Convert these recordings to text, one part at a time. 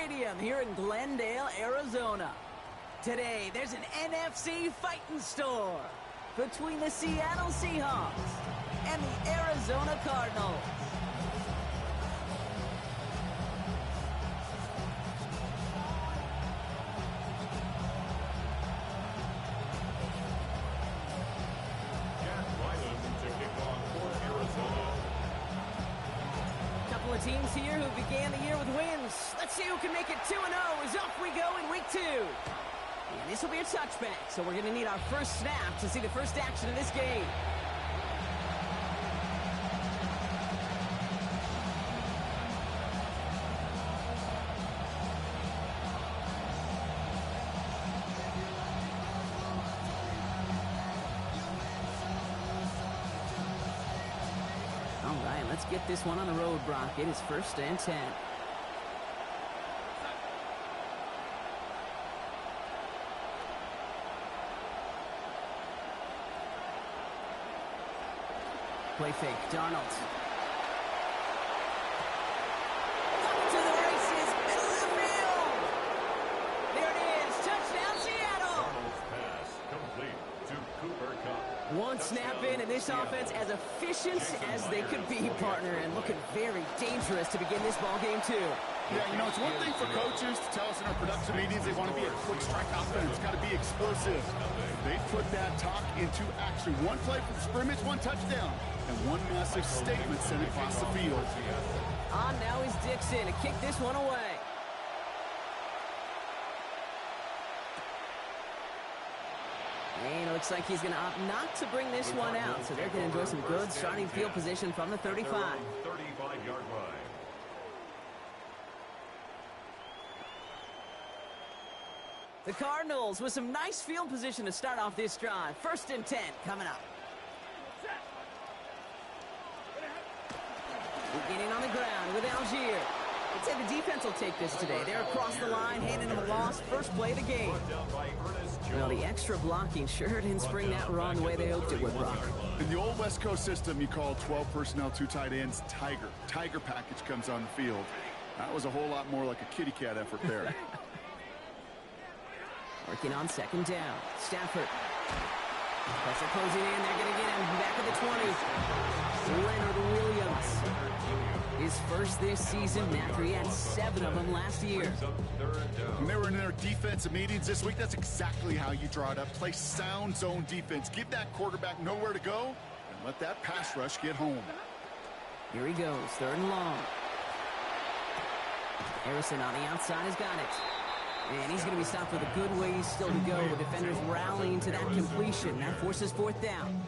Stadium here in Glendale, Arizona. Today, there's an NFC fighting store between the Seattle Seahawks and the Arizona Cardinals. Couple of teams here who began the year with wins. Let's see who can make it 2-0 as off we go in week 2. And this will be a touchback, so we're going to need our first snap to see the first action of this game. All right, let's get this one on the road, Brock. It is 1st and 10. Play fake, Darnold. Coming to the races, middle of the field. There it is, touchdown Seattle. Darnold's pass complete to Cooper Kupp. One snap in, and this offense as efficient as they could be, partner, and looking very dangerous to begin this ball game too. Yeah, you know, it's one thing for coaches to tell us in our production meetings they want to be a quick strike offense. It's got to be explosive. They put that talk into action. One play from scrimmage, one touchdown, and one massive statement sent across the field. On now is Dixon to kick this one away. And it looks like he's going to opt not to bring this one out, so they're going to enjoy some good starting field position from the 35. 35-yard line. The Cardinals with some nice field position to start off this drive. 1st and 10 coming up. Beginning on the ground with Algier. I'd say the defense will take this today. They're across the line, handing them a loss. First play of the game. Well, the extra blocking sure didn't spring that wrong the way they hoped it would, Brock. In the old West Coast system, you call 12 personnel, 2 tight ends, Tiger. Tiger package comes on the field. That was a whole lot more like a kitty cat effort there. Working on 2nd down. Stafford. Pressure closing in. They're going to get him back at the 20. Leonard Williams. His first this season. After he had 7 of them last year. When they were in their defensive meetings this week, that's exactly how you draw it up. Play sound zone defense. Give that quarterback nowhere to go, and let that pass rush get home. Here he goes. 3rd and long. Harrison on the outside has got it. And he's going to be stopped with a good ways still to go. Defenders rallying to that completion. That forces 4th down.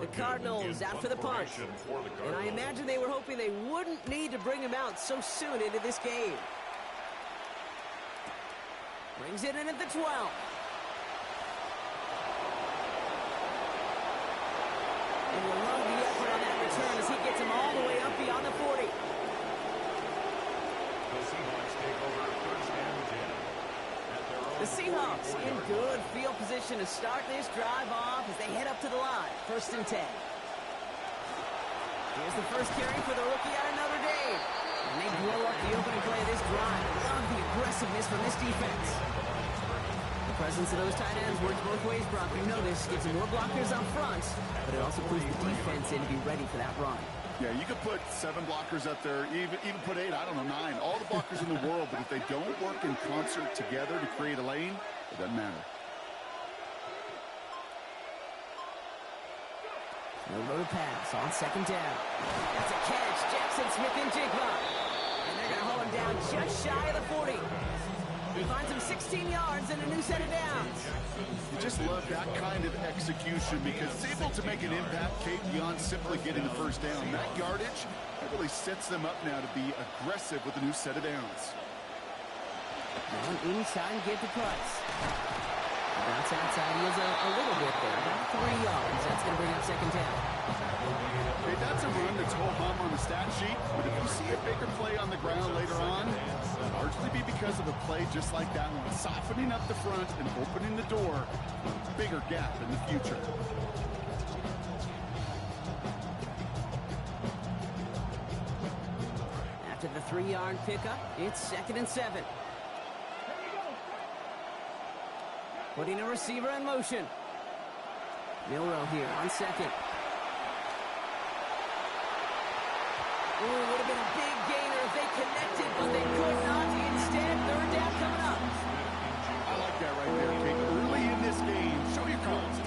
The Cardinals out for the punt. And I imagine they were hoping they wouldn't need to bring him out so soon into this game. Brings it in at the 12. And we'll love the effort on that return as he gets him all the way up beyond the 40. The Seahawks in good field position to start this drive off as they head up to the line. 1st and 10. Here's the first carry for the rookie out of Notre Dame. And they blow up the opening play of this drive. Love the aggressiveness from this defense. The presence of those tight ends works both ways, Brock. You know this. Gives them more blockers up front, but it also puts the defense in to be ready for that run. Yeah, you could put 7 blockers up there, even put 8, I don't know, 9. All the blockers in the world, but if they don't work in concert together to create a lane, it doesn't matter. No load pass on 2nd down. That's a catch. Jackson Smith-Njigba. And they're going to haul him down just shy of the 40. He finds him 16 yards and a new set of downs. You just love that kind of execution because it's able to make an impact, Kate, beyond simply getting the 1st down. That yardage, that really sets them up now to be aggressive with a new set of downs. Now inside, get the Price. Bounce outside, he is a little bit there, about 3 yards. That's going to bring up 2nd down. Hey, that's a run that's ho-hum on the stat sheet, but if you see a bigger play on the ground later on, it'll largely be because of a play just like that one, softening up the front and opening the door for a bigger gap in the future. After the 3-yard pickup. It's 2nd and 7. Putting a receiver in motion. Milroe here on 2nd. Ooh, would have been a big gainer if they connected, but they could not. Instead, 3rd down coming up. I like that right there, Kate. Early in this game, show your cards.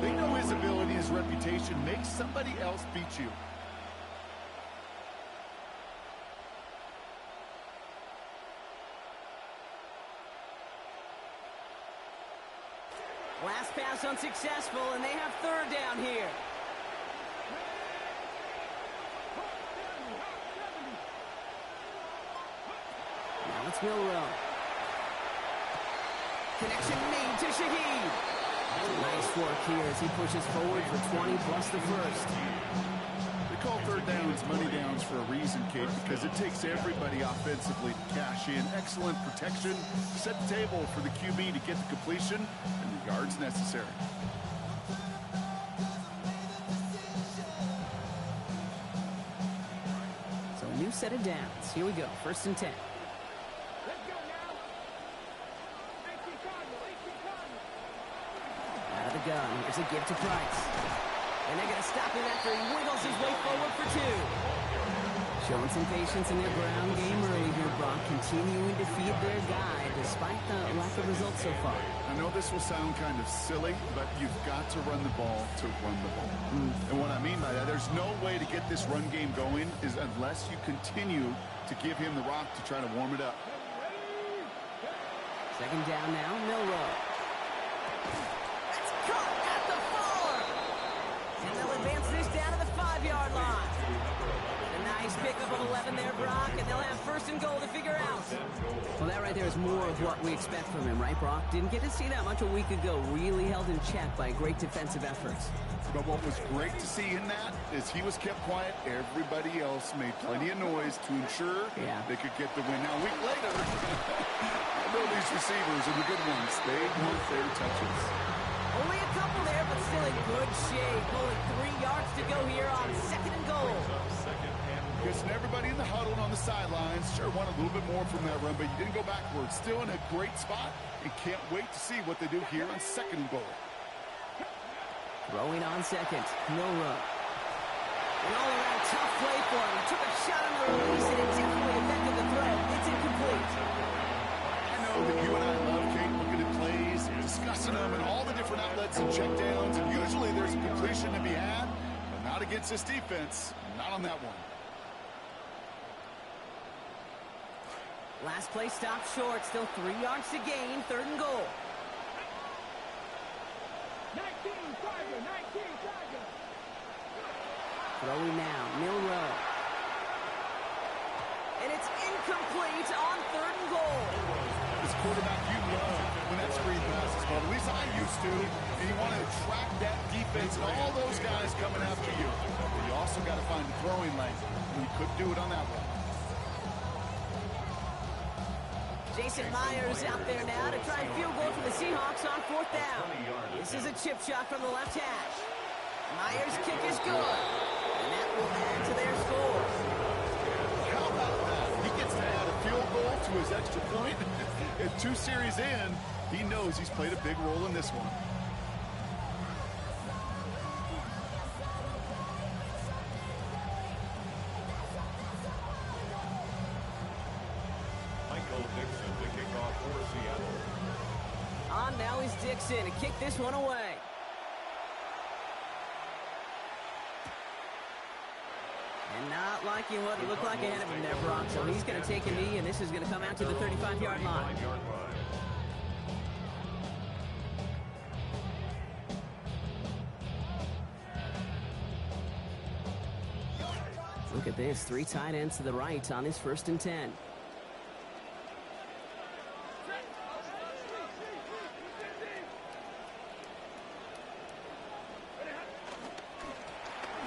They know his ability, his reputation makes somebody else beat you. Last pass unsuccessful, and they have 3rd down here. Now it's Milroe. Connection made to Shaheed. Nice work here as he pushes forward for 20 plus the 1st. They call 3rd downs money downs for a reason, Kate, because it takes everybody offensively to cash in. Excellent protection, set the table for the QB to get the completion and the yards necessary. So a new set of downs. Here we go, 1st and 10. Out of the gun, here's a give to Price. And they're going to stop him after he wiggles his way forward for 2. Showing some patience in their ground game early here, Brock, continuing to feed their guy despite the lack of results so far. I know this will sound kind of silly, but you've got to run the ball to run the ball. And what I mean by that, there's no way to get this run game going is unless you continue to give him the rock to try to warm it up. 2nd down now, Milroe. That's caught at the 4. And they'll advance this down to the 5-yard line. A nice pickup of 11 there, Brock, and they'll have 1st and goal to figure out. Well, that right there is more of what we expect from him, right, Brock? Didn't get to see that much a week ago. Really held in check by great defensive efforts. But what was great to see in that is he was kept quiet. Everybody else made plenty of noise to ensure they could get the win. Now, a week later, I know these receivers are the good ones. They want their touches. Only a couple there, but still in good shape. Only 3 yards to go here on 2nd and goal. Guessing everybody in the huddle and on the sidelines sure want a little bit more from that run, but you didn't go backwards. Still in a great spot and can't wait to see what they do here on 2nd and goal. Throwing on 2nd, Milroe. An all-around tough play for him. He took a shot on the release, and it definitely affected the throw. It's incomplete. I know that you and I love, Kate, looking at plays, discussing them, and all the different outlets and checkdowns, and usually there's a completion to be had, but not against this defense. Not on that one. Last play stopped short. Still 3 yards to gain. 3rd and goal. 19, Tiger, 19, Tiger. Throwing now, Milroe. And it's incomplete on 3rd and goal. This quarterback, you love when that screen passes, but at least I used to, and you want to attract that defense and all those guys coming after you. But you also got to find the throwing lane, and you couldn't do it on that one. Jason Myers out there now to try and field goal for the Seahawks on 4th down. This is a chip shot from the left hash. Myers' kick is good, and that will add to their score. How about that? He gets to add a field goal to his extra point. And 2 series in, he knows he's played a big role in this one. Now is Dixon to kick this one away. And not liking what it looked like ahead of him there, Brock. So he's going to take a knee, and this is going to come out to the 35-yard line. Look at this, 3 tight ends to the right on his 1st and 10.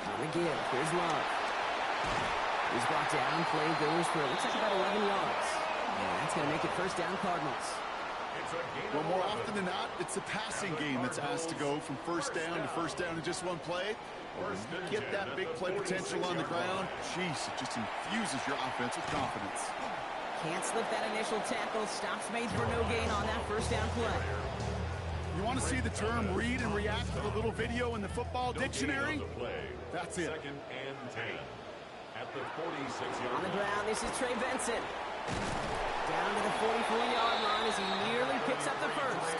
On the give, here's Love. He's brought down, play goes for, looks like about 11 yards. And that's going to make it 1st down Cardinals. Well, more often than not, it's a passing game that's asked to go from 1st down to 1st down in just one play. Get that big play potential on the ground. Jeez, it just infuses your offense with confidence. Can't slip that initial tackle. Stops made for no gain on that 1st down play. You want to see the term read and react to the little video in the football dictionary? That's it. 2nd and 10. At the 46-yard On the ground, this is Trey Benson. Down to the 44-yard line as he nearly picks up the 1st.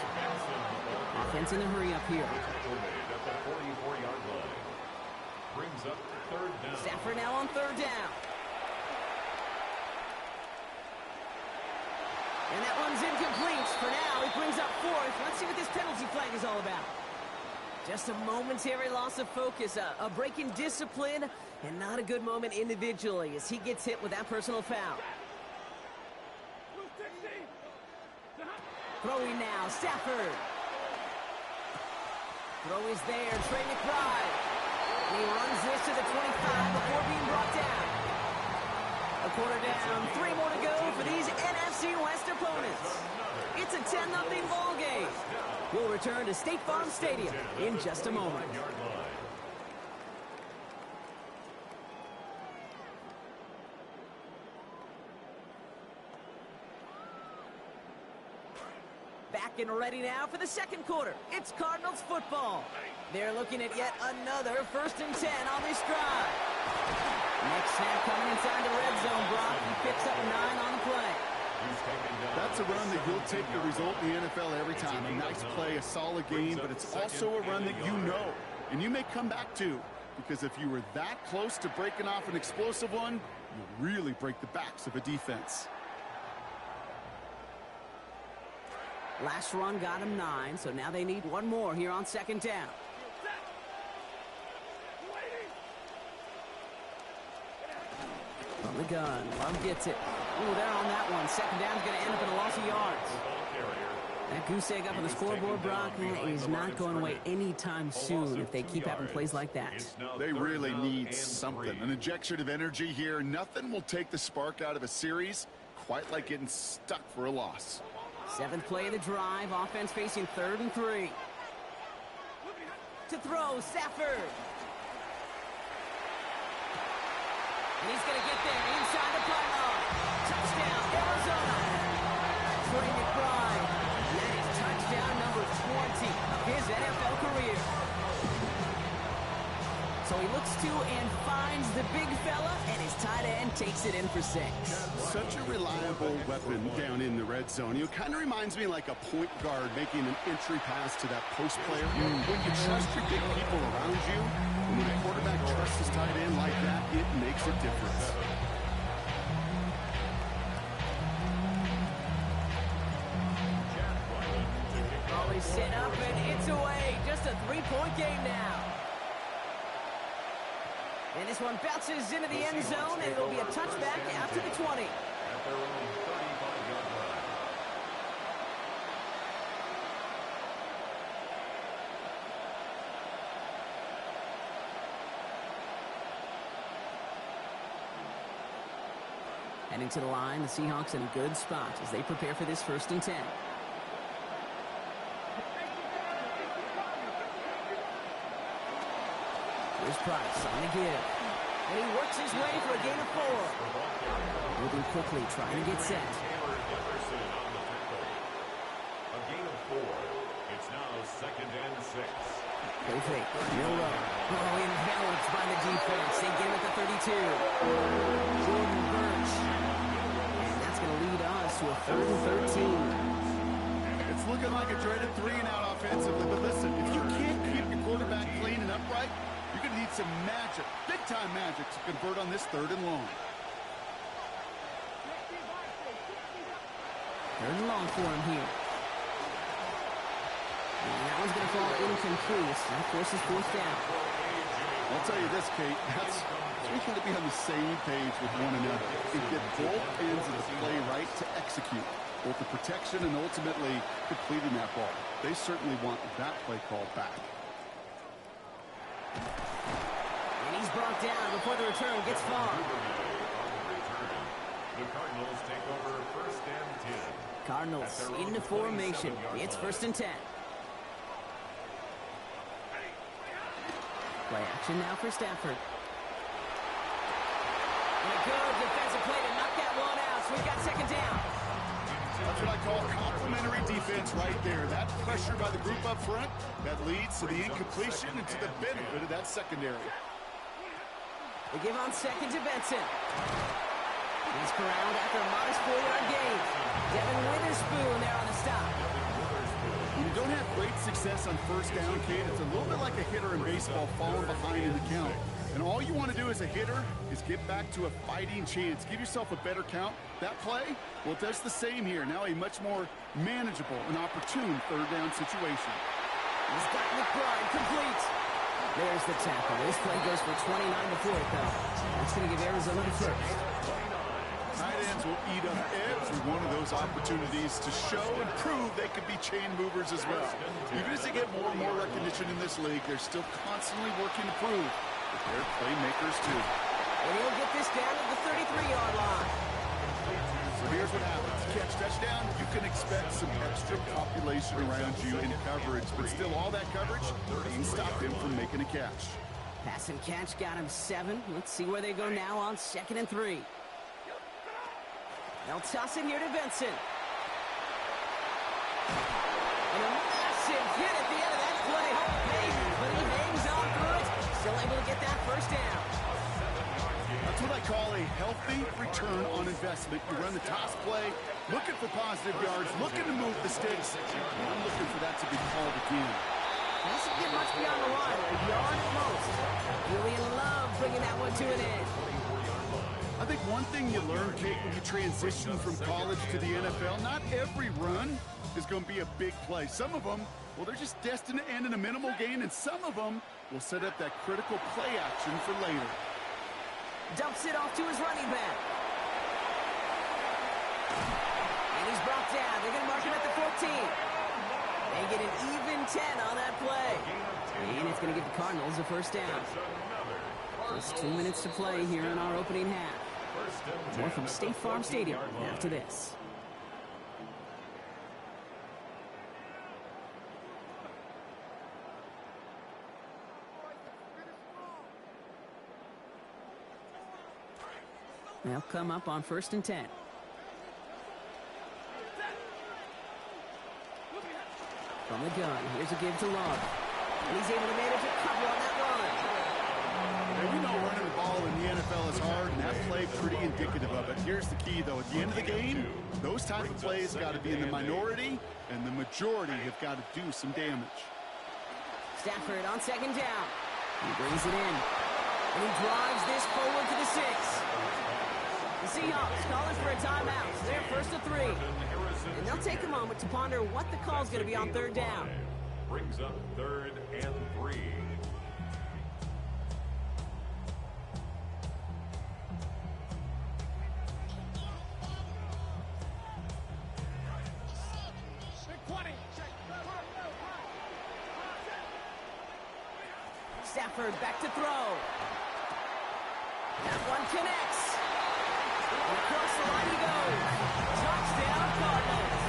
Offense in a hurry up here. At the 44-yard line. Brings up 3rd down. Stafford now on 3rd down. And that one's incomplete. For now, it brings up 4th. Let's see what this penalty flag is all about. Just a momentary loss of focus, a break in discipline, and not a good moment individually as he gets hit with that personal foul. Throwing now, Stafford. Throw is there, Trey McBride. And he runs this to the 25 before being brought down. A quarter down, 3 more to go for these NFC West opponents. It's a 10-0 ball game. We'll return to State Farm Stadium in just a moment. Back and ready now for the 2nd quarter. It's Cardinals football. They're looking at yet another 1st and 10 on this drive. Next snap coming inside the red zone, Brock. He picks up 9 on the play. That's a run that you'll take the result in the NFL every time. A nice play, a solid game, but it's also a run that you know, and you may come back to, because if you were that close to breaking off an explosive one, you really break the backs of a defense. Last run got him 9, so now they need 1 more here on 2nd down. From the gun, Love gets it. Ooh, they're on that one. 2nd down's going to end up in a loss of yards. That goose egg up on the scoreboard, Brock, is not going away anytime soon if they keep having plays like that. They really need something. An injection of energy here. Nothing will take the spark out of a series quite like getting stuck for a loss. 7th play of the drive. Offense facing 3rd and 3. To throw, Stafford. And he's going to get there inside the pylon. Touchdown, Arizona. Trey McBride. And that is touchdown number 20 of his NFL career. So he looks to and finds the big fella, and his tight end takes it in for 6. Such a reliable weapon down in the red zone. It kind of reminds me like a point guard making an entry pass to that post player. When you trust your big people around you, and when a quarterback trusts his tight end like that, it makes a difference. Always set up, and it's away. Just a 3-point game now. And this one bounces into the end zone, and it'll be a touchback out to the 20. At their own 35-yard line. Heading to the line, the Seahawks in a good spot as they prepare for this 1st and 10. Here's Price on the give. And he works his way for a gain of 4. Moving quickly, trying to get set. A gain of 4. It's now 2nd and 6. Play fake. No run. Oh, enveloped by the defense. They get him at the 32. Jordan Burch. And that's going to lead us to a 3rd and 13. It's looking like a dreaded 3-and-out offensively, but listen, if you can't keep your quarterback clean and upright, You're going to need some magic, big-time magic, to convert on this 3rd and long. 3rd and long for him here. And that one's going to fall incomplete. That forces 4th down. I'll tell you this, Kate, we got to be on the same page with one another and get both ends of the play right to execute, both the protection and ultimately completing that ball. They certainly want that play call back. And he's brought down before the return gets far. The Cardinals take over 1st and 10. Cardinals into formation. It's 1st and 10. Play action now for Stafford. And a good defensive play to knock that one out. So we've got 2nd down. That's what I call complementary defense right there. That pressure by the group up front, that leads to the incompletion and to the benefit of that secondary. They give on 2nd to Benson. He's corralled after a modest 4-yard gain. Devin Witherspoon there on the stop. When you don't have great success on 1st down, Kate, it's a little bit like a hitter in baseball falling behind in the count. And all you want to do as a hitter is get back to a fighting chance. Give yourself a better count. That play, well, it does the same here. Now a much more manageable and opportune 3rd down situation. He's got McBride complete. There's the tackle. This play goes for 29 before it, though. That's going to give Arizona the 1st. Tight ends will eat up every one of those opportunities to show and prove they could be chain movers as well. Even as they get more and more recognition in this league, they're still constantly working to prove that they're playmakers too. And he'll get this down at the 33-yard line. So here's what happens. Catch touchdown, you can expect some extra population around you in coverage, but still all that coverage doesn't stop him from making a catch. Pass and catch got him 7. Let's see where they go now on 2nd and 3. They'll toss it here to Benson. And a massive hit at the end of that play. But he hangs on through it. Still able to get that 1st down. That's what I call a healthy return on investment. You run the toss play, looking for positive yards, looking to move the sticks. I'm looking for that to be called again. Doesn't get much beyond the line. A yard at most. Julian Love bringing that one to an end. I think one thing you learn, Kate, when you transition from college to the NFL, not every run is going to be a big play. Some of them, well, they're just destined to end in a minimal gain, and some of them will set up that critical play action for later. Dumps it off to his running back. And he's brought down. They're going to mark him at the 14. They get an even 10 on that play. And it's going to give the Cardinals a 1st down. Just 2 minutes to play here in our opening half. More from State Farm Stadium after this. They'll come up on 1st and 10. From the gun, here's a give to Love. And he's able to manage a cover on that run. And we know running the ball in the NFL is hard, and that play pretty indicative of it. Here's the key, though. At the end of the game, those type of plays got to be in the minority, and the majority have got to do some damage. Stafford on 2nd down. He brings it in. And he drives this forward to the 6. The Seahawks calling for a timeout. So they're 1st and 3. And they'll take a moment to ponder what the call's going to be on 3rd down. Brings up 3rd and 3. Stafford back to throw. That one connects. And across the line he goes. Touchdown Cardinals.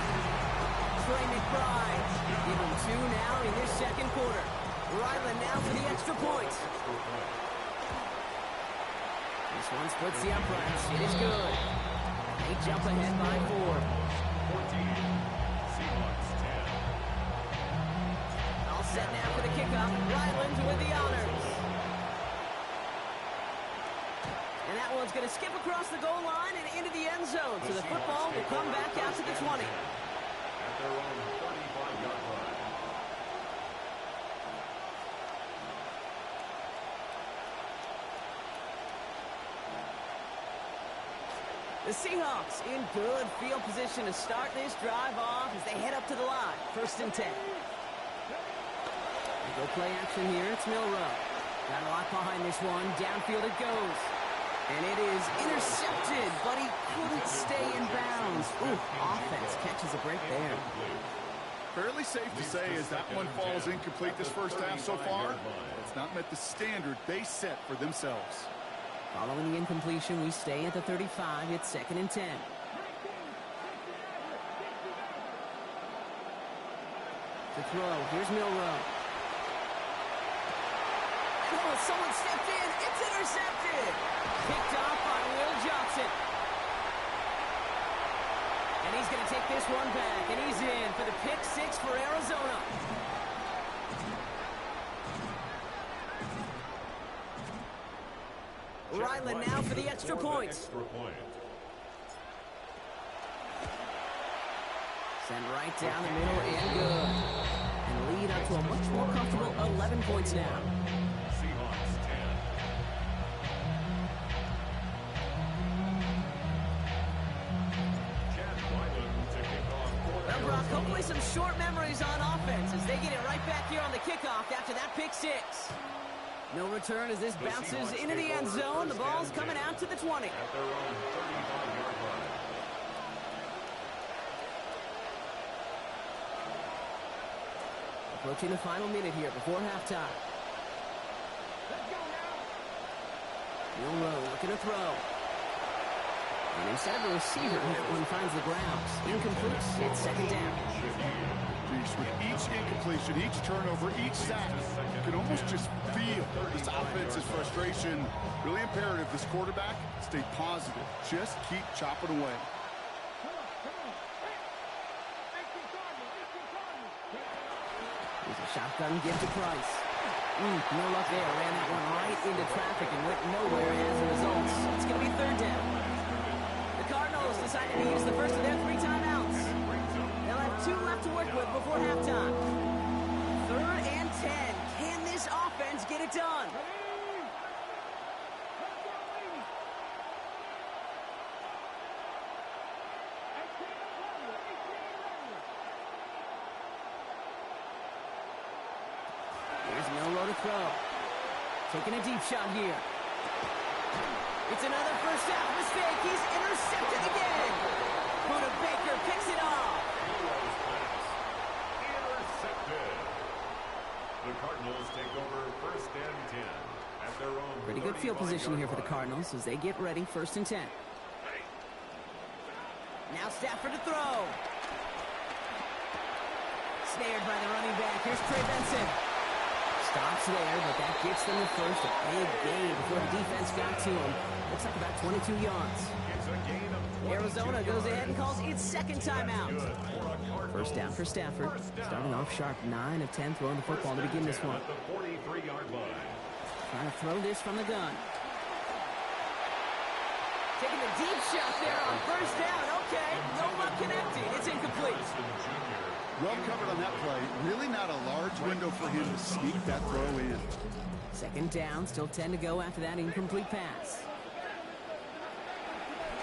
Trey McBride. Give him 2 now in this 2nd quarter. Ryland now for the extra point. This one splits the uprights. It is good. They jump ahead by 4. 14. Seahawks 10. All set now for the kickoff. Ryland with the honors. And that one's going to skip across the goal line and into the end zone. So the football will come back out to the 20. At their own 35-yard line. The Seahawks in good field position to start this drive off as they head up to the line. 1st and 10. Go play action here. It's Milroe. Got a lot behind this one. Downfield it goes. And it is intercepted, but he couldn't stay in bounds. Ooh, offense catches a break there. Fairly safe to say as that one falls incomplete this first half so far. It's not met the standard they set for themselves. Following the incompletion, we stay at the 35. It's 2nd and 10. To throw, here's Milroe. Oh, someone stepped in. It's intercepted. Picked off by Will Johnson. And he's going to take this one back, and he's in for the pick 6 for Arizona. Ryland now for the extra point. Send right down the middle and good. And lead up to a much more comfortable 11 points now. Seahawks 10. Chad Ryland to kick off. Well, Brock, hopefully some short memories on offense as they get it right back here on the kickoff after that pick 6. No return as this bounces into the end zone. The ball's coming out to the 20. At their own 35-yard line. Approaching the final minute here before halftime. Milroe looking to throw. And instead of a receiver, that one finds the ground. Incomplete. It's 2nd down. With each incompletion, each turnover, each sack, you can almost just feel this offense's frustration. Really imperative this quarterback stay positive. Just keep chopping away. Here's a shotgun give to Price. No luck there. Ran that one right into traffic and went nowhere as a result. It's going to be 3rd down. The Cardinals decided to use the first of their 3 timeouts. They'll have 2 left to work with before halftime. 3rd and 10. Can this offense get it done? Here's Milroe to throw. Taking a deep shot here. It's another first half mistake. He's intercepted again. Buda Baker picks it off. Intercepted. The Cardinals take over 1st and 10 at their own. Pretty good field position here for the Cardinals as they get ready. 1st and 10. Now Stafford to throw. Snared by the running back. Here's Trey Benson. Stops there, but that gets them the first. A big gain before the defense got to him. Looks like about 22 yards. Arizona goes ahead and calls its 2nd timeout. 1st down for Stafford. Starting off sharp, 9 of 10 throwing the football to begin this one. At the 43-yard line. Trying to throw this from the gun. Taking a deep shot there on 1st down. Okay, no luck connecting. It's incomplete. Well covered on that play. Really not a large window for him to sneak that throw in. 2nd down, still 10 to go after that incomplete pass.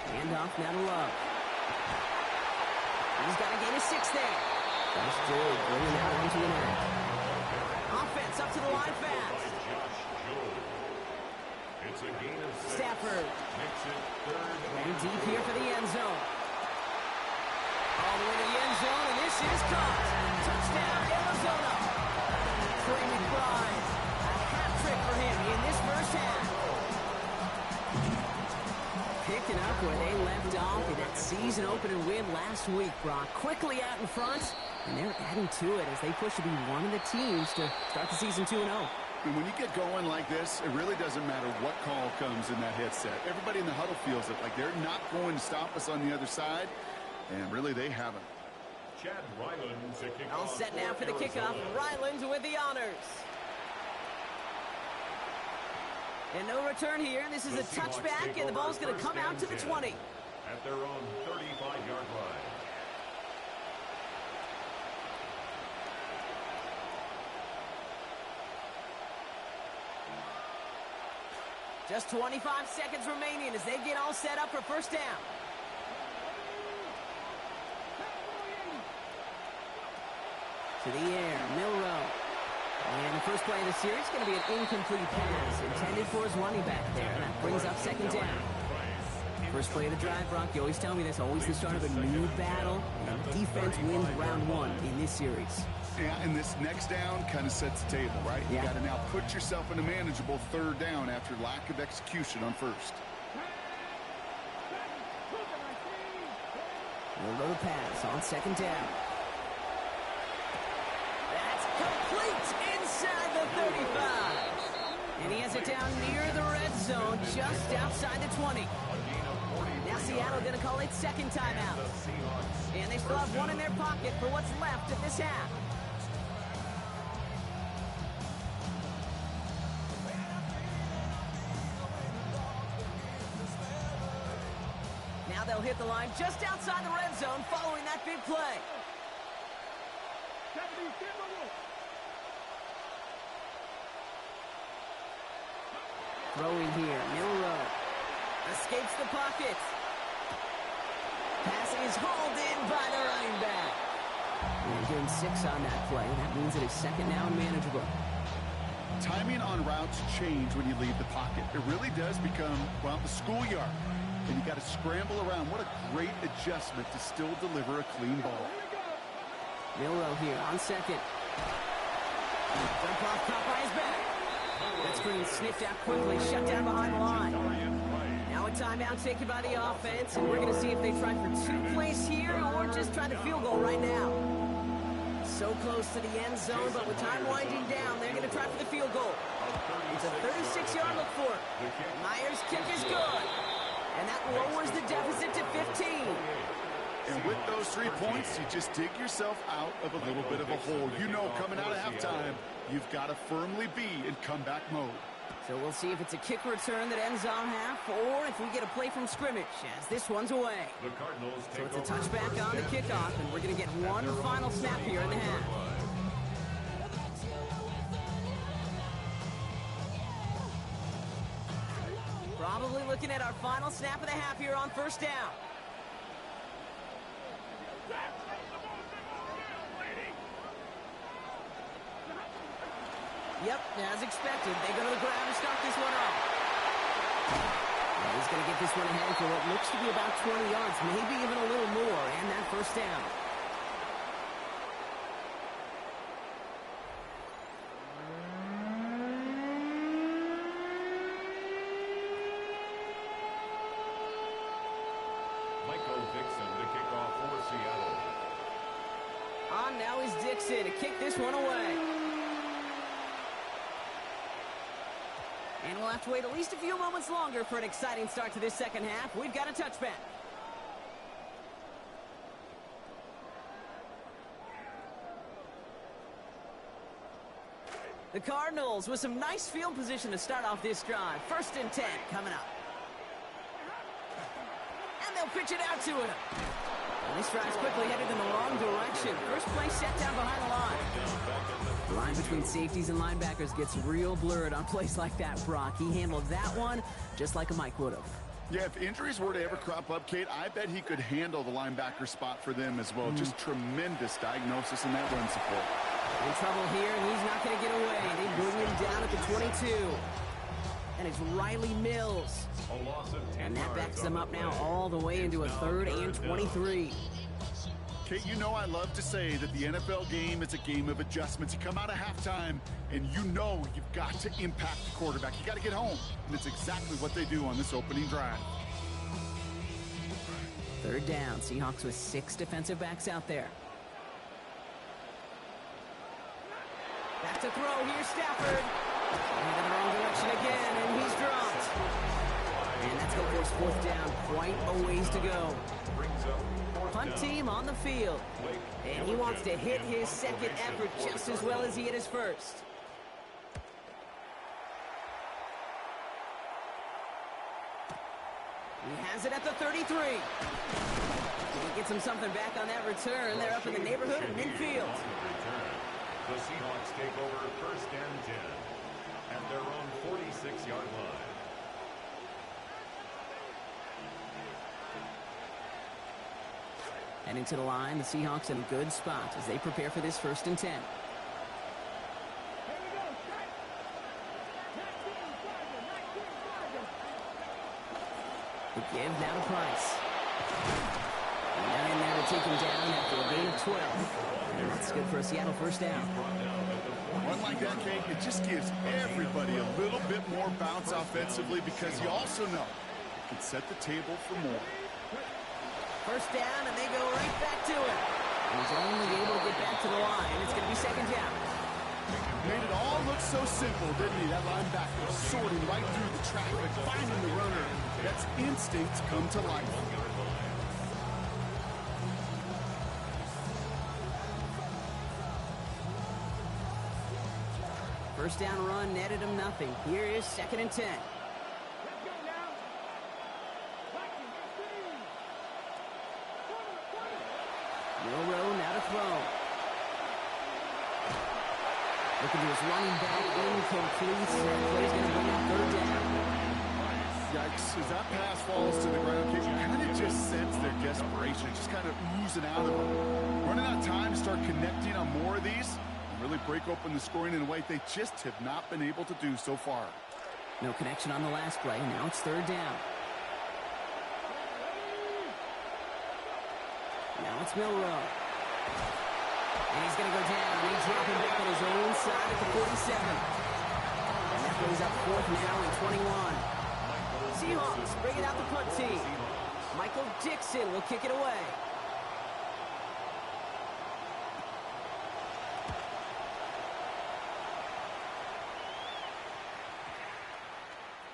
Hand off now to Love. He's got a gain of 6 there. Josh Jobe bringing that one to an end. Offense up to the line fast. It's a gain of 6. Stafford. Makes it 3rd Running deep here for the end zone. All the way to the end zone, and this is caught. Touchdown, Arizona. Trey McBride. A hat trick for him in this first half. Picking up where they left off in that season-opening win last week, Brock. Quickly out in front, and they're adding to it as they push to be one of the teams to start the season 2-0. And when you get going like this, it really doesn't matter what call comes in that headset. Everybody in the huddle feels it, like they're not going to stop us on the other side. And really, they haven't. Chad Ryland to kick All off set now for the Arizona. kickoff. Ryland with the honors. And no return here. This is a touchback, and the ball's going to come out to the 20. At their own 35-yard line. Just 25 seconds remaining as they get all set up for 1st down. to the air. Milroe. And the first play of the series is going to be an incomplete pass intended for his running back there. And that brings up second down. First play of the drive, Brock, you always tell me this, always the start of a new battle. And defense wins round one in this series. Yeah, and this next down kind of sets the table, right? Yeah. You got to now put yourself in a manageable third down after lack of execution on first. Milroe to pass on second down. That's complete inside the 35. And he has it down near the red zone, just outside the 20. Now Seattle going to call it second timeout. And they still have one in their pocket for what's left of this half. Now they'll hit the line just outside the red zone following that big play. Throwing here, Milroe. Escapes the pocket. Pass is hauled in by the running back. And doing 6 on that play. That means it is second down manageable. Timing on routes change when you leave the pocket. It really does become, well, the schoolyard. And you got to scramble around. What a great adjustment to still deliver a clean ball. Milroe here on second. Dump off, caught by his back. That screen sniffed out quickly, shut down behind the line. Now a timeout taken by the offense, and we're going to see if they try for 2 plays here or just try the field goal right now. So close to the end zone, but with time winding down, they're going to try for the field goal. It's a 36-yard look for it. Myers' kick is good. And that lowers the deficit to 15. And with those 3 points, you just dig yourself out of a little bit of a hole. You know, coming out of halftime, you've got to firmly be in comeback mode. So we'll see if it's a kick return that ends on half, or if we get a play from scrimmage, as this one's away. So it's a touchback on the kickoff, and we're going to get one final snap here in the half. Probably looking at our final snap of the half here on first down. Yep, as expected, they go to the ground to start this one off. He's going to get this one ahead for what looks to be about 20 yards, maybe even a little more, and that first down. Michael Dixon to kick off for Seattle. On now is Dixon to kick this one away. And we'll have to wait at least a few moments longer for an exciting start to this second half. We've got a touchback. The Cardinals with some nice field position to start off this drive. 1st and 10 coming up. And they'll pitch it out to him. And this drive's quickly headed in the wrong direction. First play set down behind the line. The line between safeties and linebackers gets real blurred on plays like that, Brock. He handled that one just like a Mike would have. Yeah, if injuries were to ever crop up, Kate, I bet he could handle the linebacker spot for them as well. Just tremendous diagnosis in that run support. In trouble here, and he's not going to get away. They bring him down at the 22. And it's Riley Mills. And that backs them up now all the way into a 3rd and 23. Kate, you know I love to say that the NFL game is a game of adjustments. You come out of halftime, and you know you've got to impact the quarterback. You got to get home, and it's exactly what they do on this opening drive. 3rd down. Seahawks with 6 defensive backs out there. Back to throw. Here's Stafford. And in the wrong direction again, and he's dropped. And that's going to force 4th down. Quite a ways to go. Punt team on the field. And he wants to hit his second effort just as well as he hit his first. He has it at the 33. He gets him something back on that return. They're up in the neighborhood of midfield. The Seahawks take over 1st and 10 at their own 46-yard line. Heading to the line, the Seahawks in a good spot as they prepare for this 1st and 10. Here we go. Strike. 19 Chargers. 19 Chargers. The give now to Price. And they're in there to take him down after a gain of 12. And that's good for a Seattle 1st down. One like that, Kate, it just gives everybody a little bit more bounce offensively because you also know it can set the table for more. 1st down, and they go right back to it. He's only able to get back to the line. It's going to be 2nd down. Made it all look so simple, didn't he? That linebacker sorting right through the traffic, finding the runner. That's instinct come to life. First down run netted him nothing. Here is 2nd and 10. Let's go now. Vikings, extreme. Milrow now to throw. Looking to his running back, incomplete. That play's going to bring up 3rd down. Yikes, as that pass falls to the ground, Kate, you kind of just sense their desperation, just kind of oozing out of them. Running out of time to start connecting on more of these, and really break open the scoring in a way they just have not been able to do so far. No connection on the last play. Now it's 3rd down. Now it's Milrow. And he's going to go down. He's dropping back on his own side at the 47. And that brings up 4th now and 21. Seahawks bringing out the punt team. Michael Dixon will kick it away.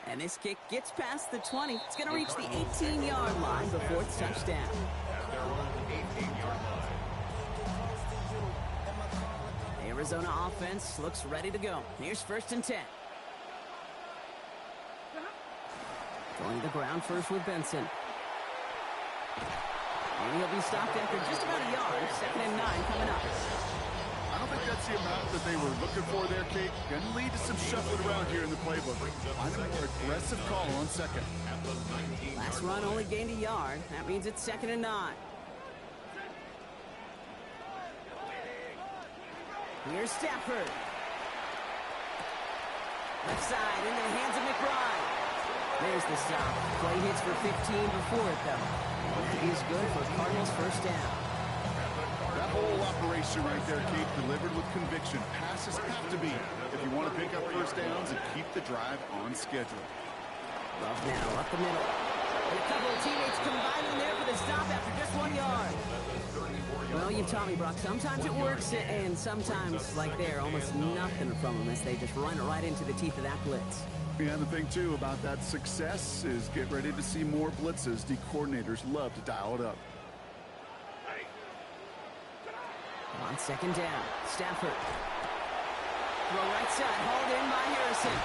And this kick gets past the 20. It's going to reach the 18-yard line before it's touchdown. At their own 18-yard line. The Arizona offense looks ready to go. Here's 1st and 10. Going to the ground first with Benson. And he'll be stopped after just about a yard. 2nd and 9 coming up. I don't think that's the amount that they were looking for there, Kate. Going to lead to some shuffling around here in the playbook. I'm a more aggressive call on 2nd. Last run only gained a yard. That means it's 2nd and 9. Here's Stafford. Left side into the hands of McBride. There's the stop. Play hits for 15 before it, though. That is good for Cardinals' 1st down. That whole operation right there, Kate, delivered with conviction. Passes have to be if you want to pick up 1st downs and keep the drive on schedule. Love now up the middle. And a couple of teammates combining there for the stop after just 1 yard. Well, you've taught me, Brock. Sometimes it works, and sometimes, like there, almost nothing from them as they just run it right into the teeth of that blitz. Yeah, the thing, too, about that success is get ready to see more blitzes. The coordinators love to dial it up. On 2nd down, Stafford. Throw right side, hauled in by Harrison.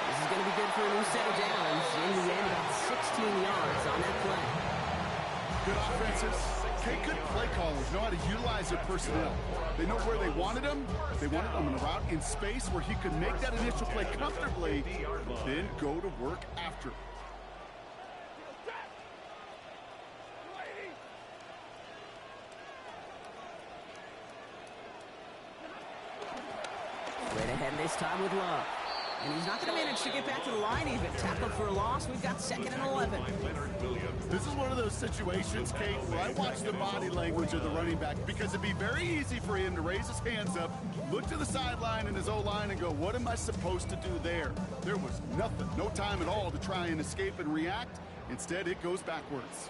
This is going to be good for a new set of downs. In the end, about 16 yards on that play. Good offenses. Okay, good play callers know how to utilize their personnel. They know where they wanted them. They wanted them in a route in space where he could make that initial play comfortably, then go to work after. Right ahead this time with Love. And he's not going to manage to get back to the line even. Tackled for a loss. We've got 2nd and 11. This is one of those situations, Kate, where I watch the body language of the running back because it'd be very easy for him to raise his hands up, look to the sideline in his O-line and go, what am I supposed to do there? There was nothing, no time at all to try and escape and react. Instead, it goes backwards.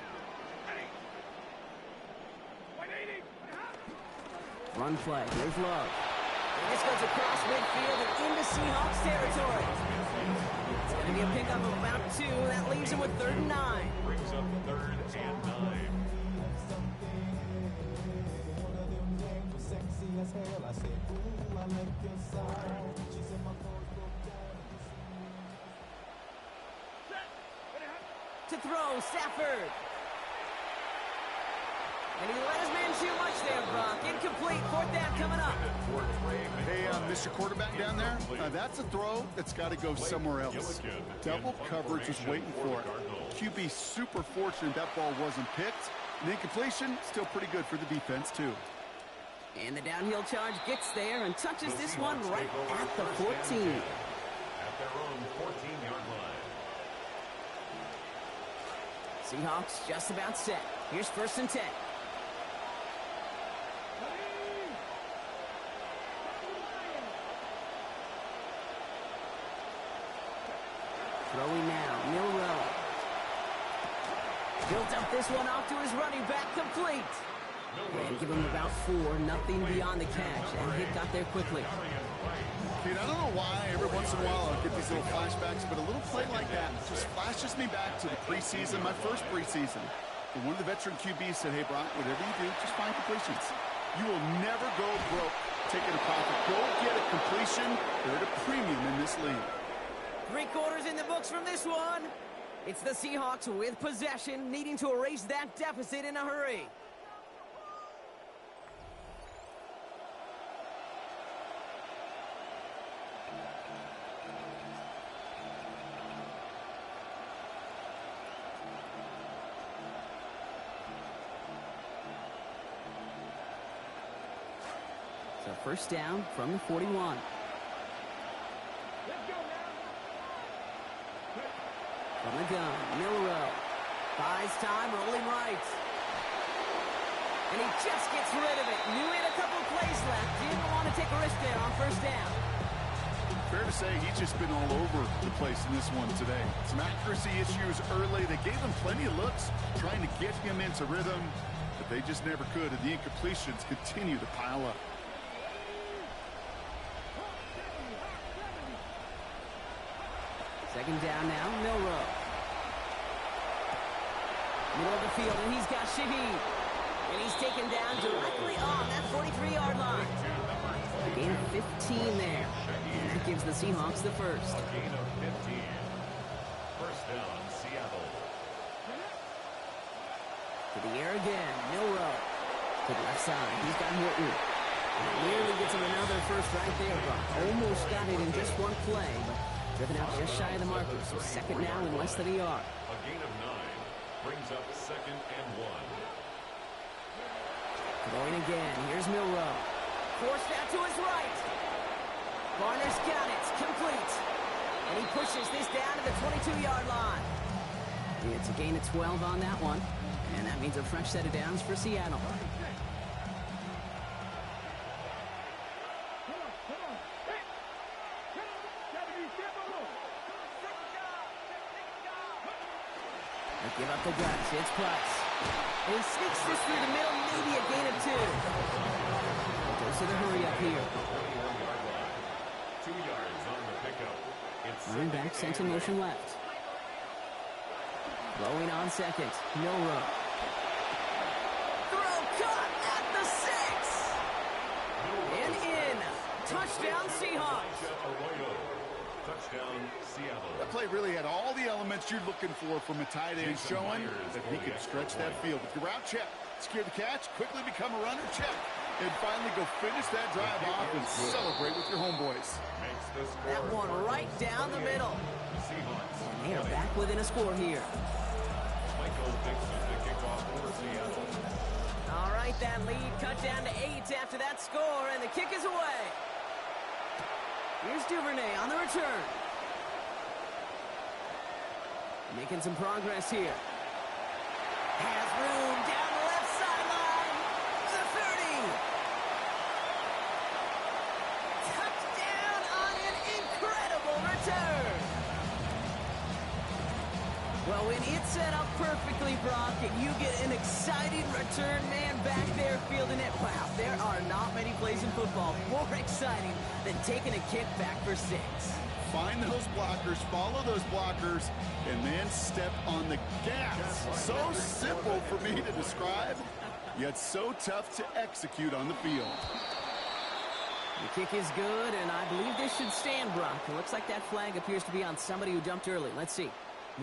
Run play. Here's Love. And this goes across midfield and into Seahawks territory. It's going to be a pickup of about 2. That leaves him with 3rd and 9. Brings up 3rd and 9. To throw, Stafford. And he let his man shoot much there, Brock. Incomplete. 4th down coming up. Hey, Mr. Quarterback down there, that's a throw that's got to go somewhere else. Double coverage was waiting for it. QB super fortunate that ball wasn't picked. The incompletion, still pretty good for the defense, too. And the downhill charge gets there and touches this one right at the 14. At their own 14-yard line. Seahawks just about set. Here's 1st and 10. Throwing now, Milroe. Built up this one off to his running back, complete. And give him about 4, nothing beyond the catch. That hit got there quickly. Dude, I don't know why every once in a while I'll get these little flashbacks, but a little play like that just flashes me back to the preseason, my first preseason. And one of the veteran QBs said, hey, Brock, whatever you do, just find completions. You will never go broke taking a profit. Go get a completion. They're at a premium in this league. 3 quarters in the books from this one. It's the Seahawks with possession, needing to erase that deficit in a hurry. So 1st down from the 41. From the gun, Milroe buys time, rolling right. And he just gets rid of it. Knew he had a couple of plays left. Didn't want to take a risk there on 1st down. Fair to say he's just been all over the place in this one today. Some accuracy issues early. They gave him plenty of looks trying to get him into rhythm, but they just never could, and the incompletions continue to pile up. Second down now, Milroe. Middle of the field, and he's got Shaheed. And he's taken down directly on that 43-yard line. A gain of 15 there. And that gives the Seahawks the 1st. A gain of 15. 1st down, Seattle. To the air again, Milroe. To the left side, he's got Horton. And nearly gets him another 1st right there, Brock. Almost got it in just one play, but driven out just shy of the marker, so 2nd now in less than a yard. A gain of 9 brings up 2nd and 1. Going again, here's Milroe. Forced out to his right. Barner's got it, complete. And he pushes this down to the 22-yard line. It's a gain of 12 on that one, and that means a fresh set of downs for Seattle. Give up the guts. It's Price. And he sneaks this through the middle, maybe a gain of 2. Goes to the hurry up here. 2 yards on the pickup. It's running back sent in motion left. Throwing on 2nd. Milroe. Throw caught at the 6. And in. Touchdown Seahawks. Touchdown, Seattle. That play really had all the elements you're looking for from a tight end, showing that he could stretch that field. With your route check, secure the catch, quickly become a runner, check, and finally go finish that drive off and celebrate with your homeboys. Makes the score. That one right down the middle. Seahawks. And they are back within a score here. Michael Dixon to kick off for Seattle. All right, that lead cut down to 8 after that score, and the kick is away. Here's Duvernay on the return. Making some progress here. Has room down the left sideline. The 30. Touchdown on an incredible return. Well, when it's set up perfectly, Brock, and you get an exciting return man back there fielding it, wow, there are not many plays in football more exciting than taking a kick back for 6. Find those blockers, follow those blockers, and then step on the gas. So simple for me to describe, yet so tough to execute on the field. The kick is good, and I believe this should stand, Brock. It looks like that flag appears to be on somebody who jumped early. Let's see.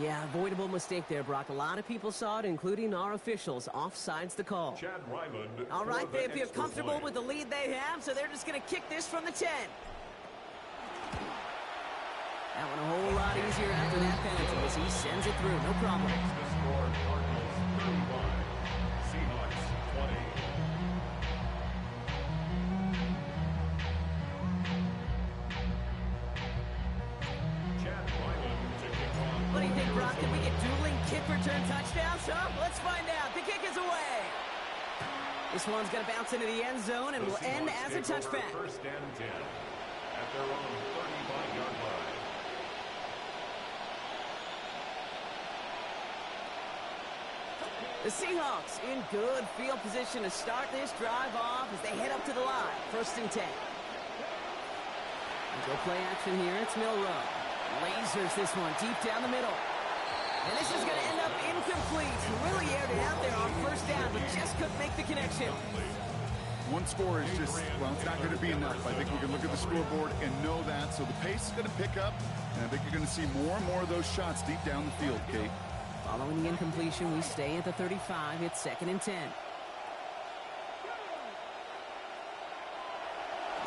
Yeah, avoidable mistake there, Brock. A lot of people saw it, including our officials. Offsides the call. Chad Ryland. All right, they appear comfortable with the lead they have, so they're just going to kick this from the 10. That one a whole lot easier after that penalty as he sends it through. No problem. The score, Cardinals 31, 20. Chad Ryland to kick off. What do you think, Brock? Can we get dueling kick return touchdowns? Huh? Let's find out. The kick is away. This one's going to bounce into the end zone and will end as a touchback. First and 10 at their own 35-yard line. The Seahawks in good field position to start this drive off as they head up to the line. First and 10. Go play action here. It's Milroe. Lasers this one deep down the middle. And this is going to end up incomplete. Really aired it out there on first down, but just couldn't make the connection. One score is just, well, it's not going to be enough. I think we can look at the scoreboard and know that. So the pace is going to pick up, and I think you're going to see more and more of those shots deep down the field, Kate. Following the incompletion, we stay at the 35. It's second and 10.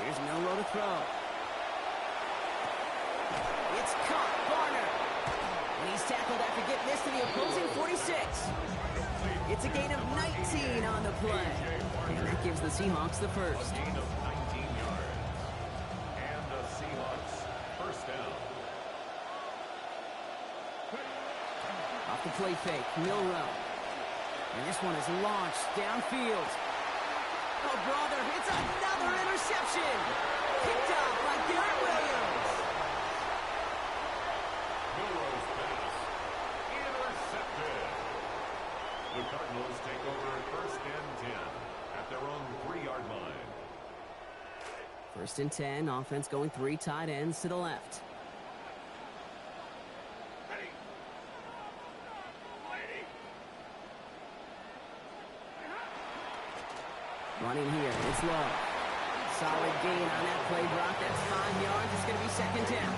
Here's Milroe to throw. It's caught. Barner. And he's tackled after getting this to the opposing 46. It's a gain of 19 on the play. And that gives the Seahawks the first. A gain of 19 yards. And the Seahawks first down. Off the play fake, Milroe. And this one is launched downfield. Oh, brother, it's another interception. Picked up by Garrett Williams. Milroe's pass intercepted. The Cardinals take over first and 10 at their own 3-yard line. First and 10, offense going 3 tight ends to the left. Running here, it's Love. Solid gain on that play, Brock. That's 5 yards. It's going to be second down.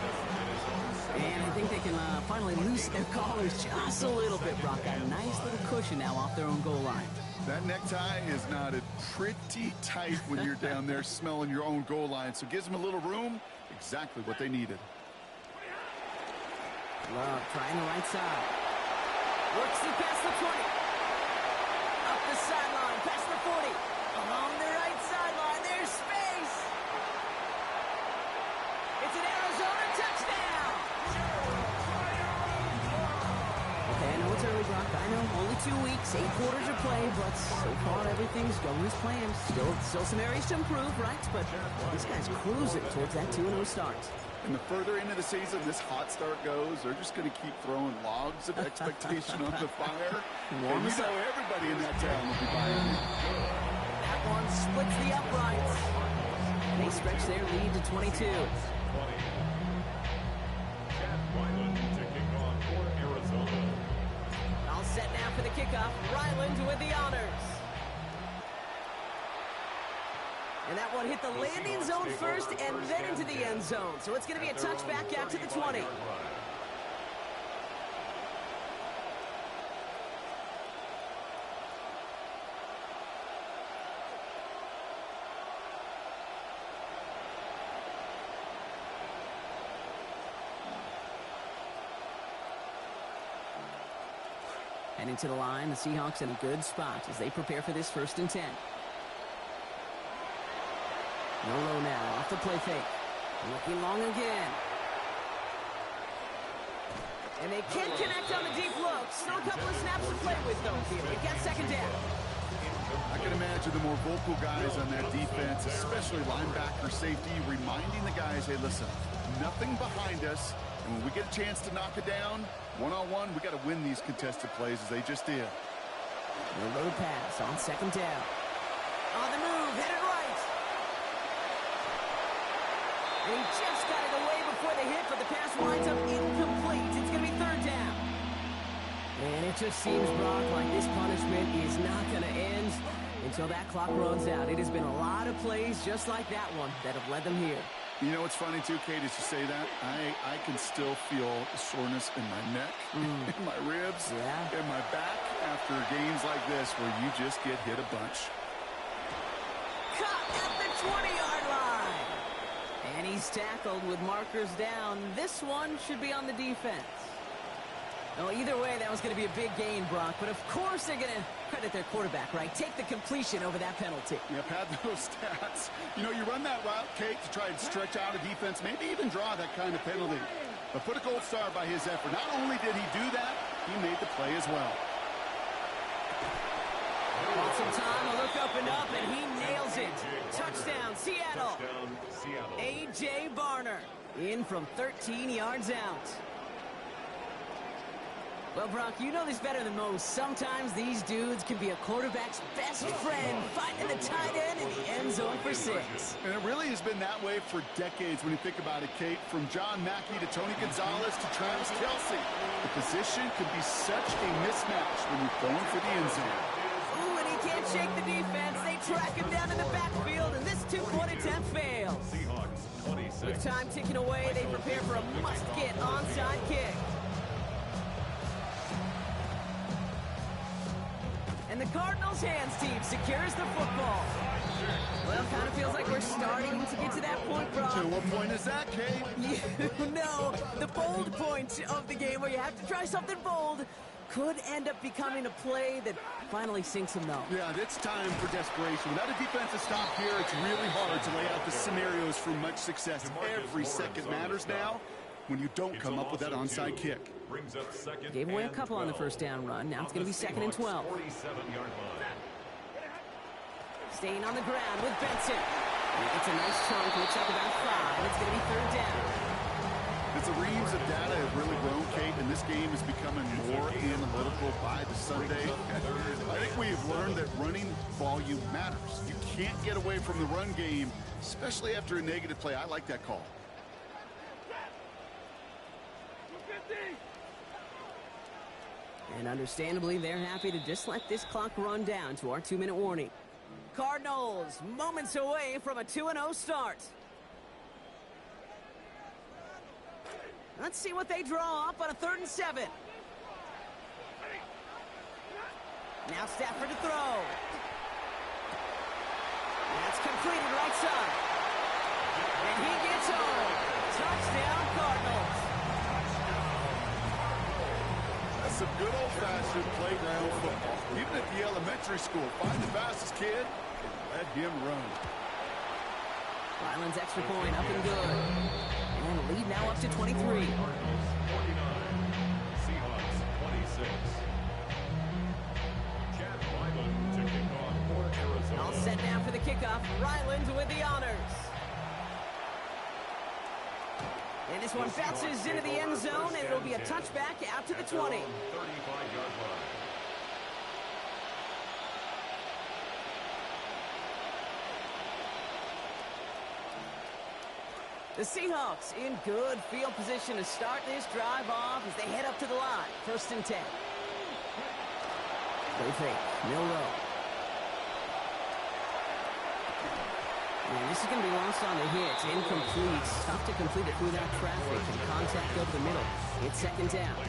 And I think they can finally loosen their collars just a little bit, Brock. Got a nice little cushion now off their own goal line. That necktie is knotted pretty tight when you're down there smelling your own goal line. So it gives them a little room, exactly what they needed. Love trying the right side. Works it past the 20. Up the sideline, past the 40. Along the right sideline, there's space. It's an Arizona touchdown. Okay, I know it's early, Brock. I know, only 2 weeks, 8 quarters of play, but so far everything's going as planned. Still some areas to improve, right? But this guy's cruising towards that 2-0 start. And the further into the season this hot start goes, they're just going to keep throwing logs of expectation on the fire. And you know everybody in that town will be buying it. That one splits the uprights. They stretch their lead to 22. 20. Chad Ryland to kick off for Arizona. All set now for the kickoff. Ryland with the honors. And that one hit the landing zone first and then into the end zone. So it's going to be a touchback out to the 20. Heading to the line, the Seahawks in a good spot as they prepare for this first and 10. Milroe now off the play fake. Looking long again. And they can connect on the deep look. Still a couple of snaps to play with, though, here. We've got second down. I can imagine the more vocal guys on that defense, especially linebacker, safety, reminding the guys, hey, listen, nothing behind us. And when we get a chance to knock it down, one-on-one, we got to win these contested plays as they just did. Milroe pass on second down. On the move, headed right. And he just got it away before the hit, but the pass winds up incomplete. It's going to be third down. And it just seems, Brock, like this punishment is not going to end until that clock runs out. It has been a lot of plays just like that one that have led them here. You know what's funny, too, Kate, is you say that. I can still feel soreness in my neck, in my ribs, in my back after games like this where you just get hit a bunch. Caught at the 20-yard line. And he's tackled with markers down. This one should be on the defense. Well, either way, that was going to be a big gain, Brock. But of course they're going to credit their quarterback, right? Take the completion over that penalty. Yep, had those stats. You know, you run that route, Kate, to try and stretch out a defense, maybe even draw that kind of penalty. But put a gold star by his effort. Not only did he do that, he made the play as well. Want some time, a look up and up, and he nails it. Touchdown, Seattle. Touchdown, Seattle. A.J. Barner in from 13 yards out. Well, Brock, you know this better than most. Sometimes these dudes can be a quarterback's best friend, finding the tight end in the end zone for 6. And it really has been that way for decades when you think about it, Kate. From John Mackey to Tony Gonzalez to Travis Kelce. The position can be such a mismatch when you're going for the end zone. Ooh, and he can't shake the defense. They track him down in the backfield, and this two-point attempt fails. Seahawks 26. With time ticking away, they prepare for a must-get onside kick. And the Cardinals' hands team secures the football. Well, kind of feels like we're starting to get to that point, Brock. So what point is that, Kate? You know, the bold point of the game where you have to try something bold could end up becoming a play that finally sinks him, though. Yeah, it's time for desperation. Without a defensive stop here, it's really hard to lay out the scenarios for much success. Every second matters now when you don't come up with that onside kick. Brings up second. Gave away a and couple on the 12. first down run. Now it's going to be second and 12. 47-yard line. Staying on the ground with Benson. It's a nice chunk, looks like about 5. It's going to be third down. As the reams of data have really grown, Kate, and this game is becoming more analytical by the Sunday, I think we have learned that running volume matters. You can't get away from the run game, especially after a negative play. I like that call. And understandably, they're happy to just let this clock run down to our 2-minute warning. Cardinals, moments away from a 2-0 start. Let's see what they draw up on a 3rd and 7. Now Stafford to throw. That's completed right side. And he gets home. Touchdown, Cardinals. That's some good old-fashioned playground football. Even at the elementary school, find the fastest kid and let him run. Ryland's extra point up and good. And the lead now up to 23. Cardinals 49. Seahawks 26. Chad Ryland to kick off for Arizona. All set now for the kickoff. Ryland with the honors. And this one bounces into the end zone, and it'll be a touchback out to the 20. 35-yard line. The Seahawks in good field position to start this drive off as they head up to the line. 1st and 10. Play fake. Milroe. And this is going to be lost on the hit. Incomplete. Tough to complete it through that traffic and contact over the middle. It's 2nd down.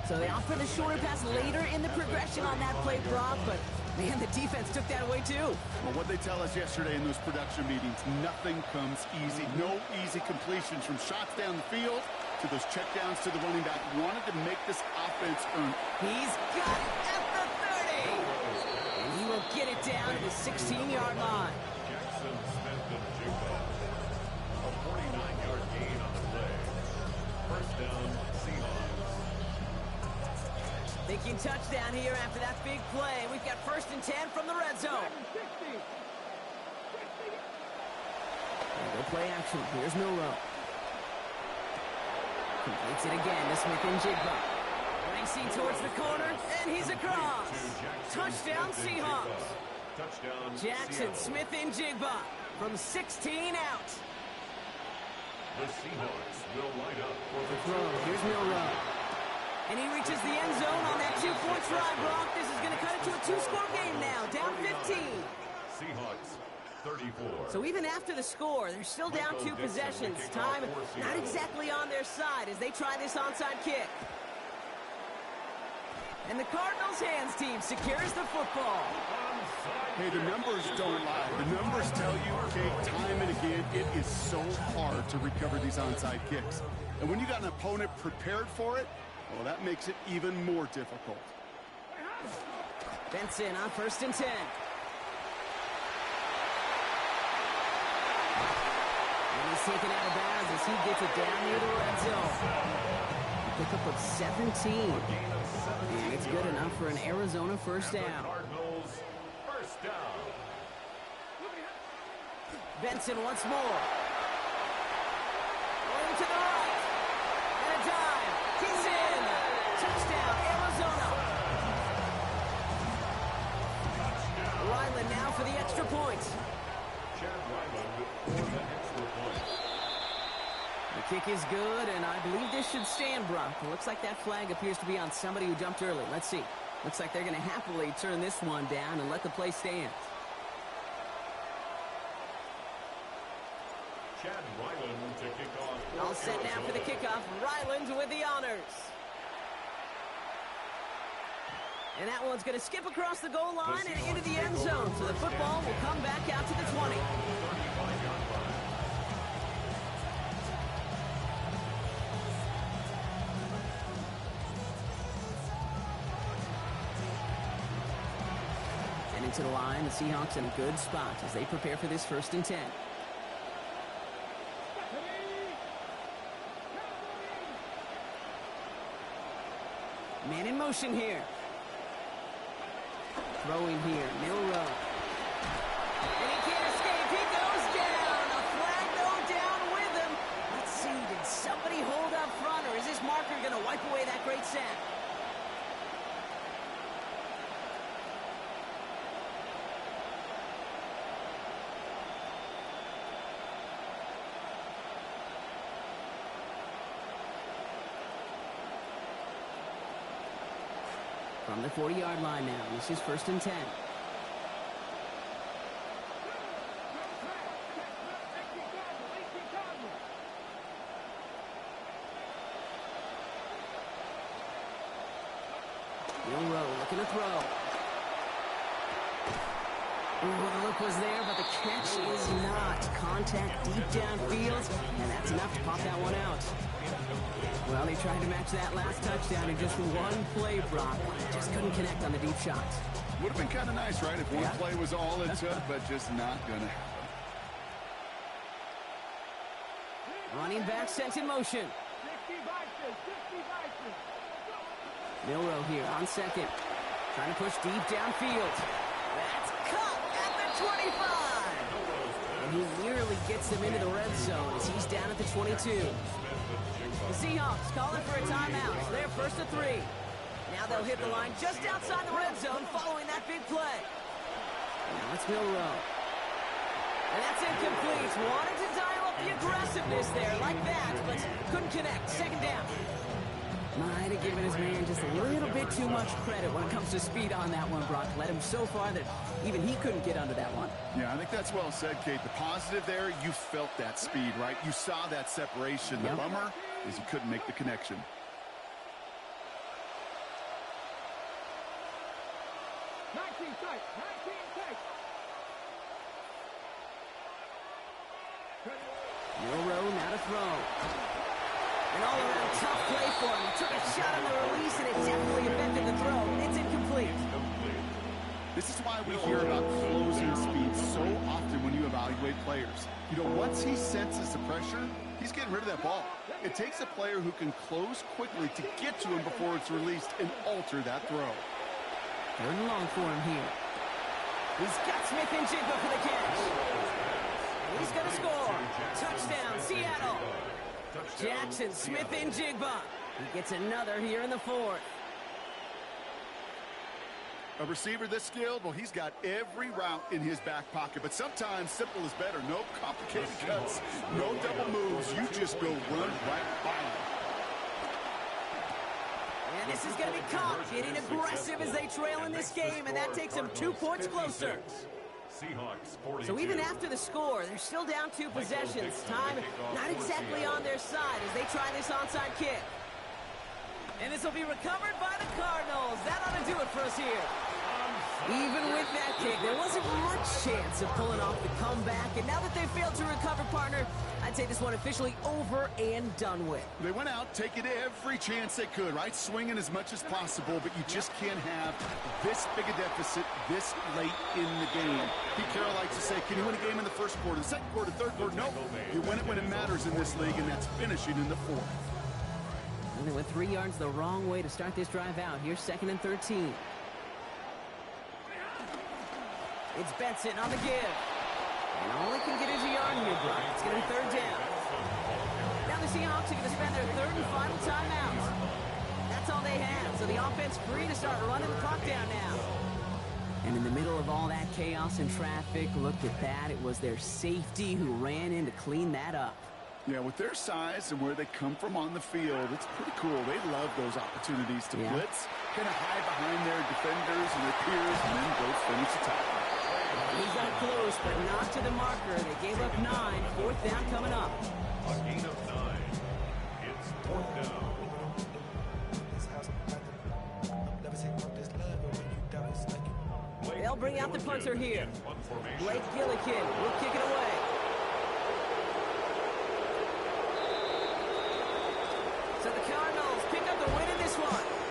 So they opt for the shorter pass later in the progression on that play, Brock, but man, the defense took that away too. Well, what they tell us yesterday in those production meetings, nothing comes easy. No easy completions from shots down the field to those checkdowns to the running back. Wanted to make this offense earn. He's got it at the 30. And he will get it down to the 16-yard line. Jackson Smith and Jigba. A 49-yard gain on the play. 1st down, Seahawks. Thinking touchdown here after that big play. We've got 1st and 10 from the red zone. No play action. Here's Milroe. Completes it again to Smith and Jigba. Racing towards the corner, and he's across. Touchdown, Seahawks. Touchdown, Jackson, Seattle. Smith and Jigba from 16 out. The Seahawks will line up for the Throw. Here's Milroe. And he reaches the end zone on that 2-point try, Brock. This is going to cut it to a 2-score game now. Down 15. Seahawks 34. So even after the score, they're still down 2 possessions. Time not exactly on their side as they try this onside kick. And the Cardinals' hands team secures the football. Hey, the numbers don't lie. The numbers tell you, Kate, time and again, it is so hard to recover these onside kicks. And when you got an opponent prepared for it, Well, that makes it even more difficult. Benson on 1st and 10. And he's taken out of bounds as he gets it down near the red zone. A pickup of 17. And it's good enough for an Arizona first down. Cardinals first down. Benson once more. Going to the right. And a dive. He's in. Touchdown, Arizona. Ryland now for the extra point. Chad Ryland for the extra point. The kick is good, and I believe this should stand, Brock. It looks like that flag appears to be on somebody who jumped early. Let's see. Looks like they're going to happily turn this one down and let the play stand. Chad Ryland to kick off. All set now for the kickoff. Ryland with the honors. And that one's going to skip across the goal line and into the end zone. So the football will come back out to the 20. And into the line, the Seahawks in a good spot as they prepare for this 1st and 10. Man in motion here. Throwing here, Milroe. And he can't escape. He goes down. A flag though down with him. Let's see, did somebody hold up front, or is this marker going to wipe away that great sack? From the 40-yard line now. This is 1st and 10. Milroe looking to throw. Ooh, the look was there, but the catch is not. Contact deep downfield, and that's enough to pop that one out. Well, they tried to match that last touchdown in just one play, Brock. Just couldn't connect on the deep shots. Would have been kind of nice, right, if one play was all it took, but just not going to happen. Running back sent in motion. Milroe here on 2nd. Trying to push deep downfield. That's cut at the 25. And he nearly gets them into the red zone as he's down at the 22. The Seahawks calling for a timeout. They're 1st and 3. Now they'll hit the line just outside the red zone following that big play. Now it's Milroe. And that's incomplete. Wanted to dial up the aggressiveness there like that, but couldn't connect. 2nd down. Might have given his man just a little bit too much credit when it comes to speed on that one, Brock. Led him so far that even he couldn't get under that one. Yeah, I think that's well said, Kate. The positive there, you felt that speed, right? You saw that separation. The bummer is he couldn't make the connection. Milroe now to throw. An all-around tough play for him. He took a shot on the release, and it definitely affected the throw. It's incomplete. This is why we hear about closing speed so often when you evaluate players. You know, once he senses the pressure, he's getting rid of that ball. It takes a player who can close quickly to get to him before it's released and alter that throw. 3rd and long for him here. He's got Smith-Njigba for the catch. He's going to score. Touchdown, Seattle. Jackson Smith-Njigba. He gets another here in the 4th. A receiver this skilled, well, he's got every route in his back pocket. But sometimes simple is better. No complicated cuts, no double moves. You just go run right by him. And this is going to be caught. Getting aggressive as they trail in this game, and that takes them 2 points closer. So even after the score, they're still down 2 possessions. Time not exactly on their side as they try this onside kick. And this will be recovered by the Cardinals. That ought to do it for us here. Even with that kick, there wasn't much chance of pulling off the comeback. And now that they failed to recover, partner, I'd say this one officially over and done with. They went out taking every chance they could, right? Swinging as much as possible, but you just can't have this big a deficit this late in the game. Pete Carroll likes to say, can you win a game in the first quarter, the second quarter, third quarter? Nope. You win it when it matters in this league, and that's finishing in the fourth. And they went 3 yards the wrong way to start this drive out. Here's 2nd and 13. It's Benson on the give. And all he can get is a yard here, Brock. It's going to be 3rd down. Now the Seahawks are going to spend their 3rd and final timeout. That's all they have. So the offense free to start running the clock down now. And in the middle of all that chaos and traffic, look at that. It was their safety who ran in to clean that up. Yeah, with their size and where they come from on the field, it's pretty cool. They love those opportunities to blitz, kind of hide behind their defenders and their peers, and then go finish the tackle. He got close, but not to the marker. They gave up 9. 4th down coming up. A gain of 9. It's 4th down. They'll bring out the punter here. Blake Gillikin will kick it away. So the Cardinals pick up the win in this one.